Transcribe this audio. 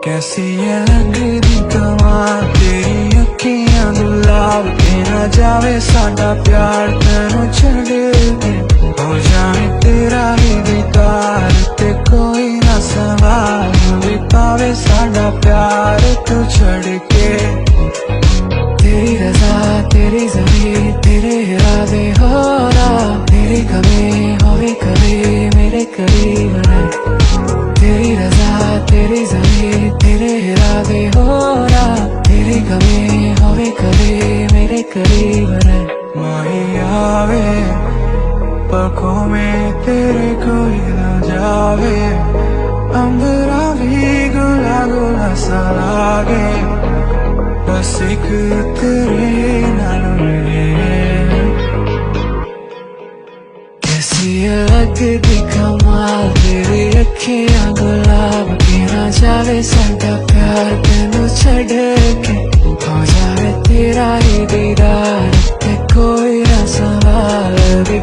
कैसी है लगदी कमाल तेरी अखियां गुलाब के ना जावे साडा प्यार तेनू छड़ के हो जाए तेरा ही दीदार ते कोई ना सवाल भी पावे साडा प्यार तू छड़ के। तेरी रजा तेरी ज़मीं तेरे इरादे हो रहा तेरी कमी होवे कभी मेरे करीब रह। तेरी रजा तेरी ज़मीं तेरे इरादे हो रहा तेरी कमी होवे कभी मेरे करीब रह। माही आवे पलकों में तेरे कोई ना जावे अंबरा भी गुला गुला सा लागे बस एक तेरे नाल मिले। कैसी लगदी कमाल तेरी अखियां गुलाब के ना जावे साडा प्यार तेनू छड़ के हो जावे तेरा ही दीदार ते कोई ना सवाल भी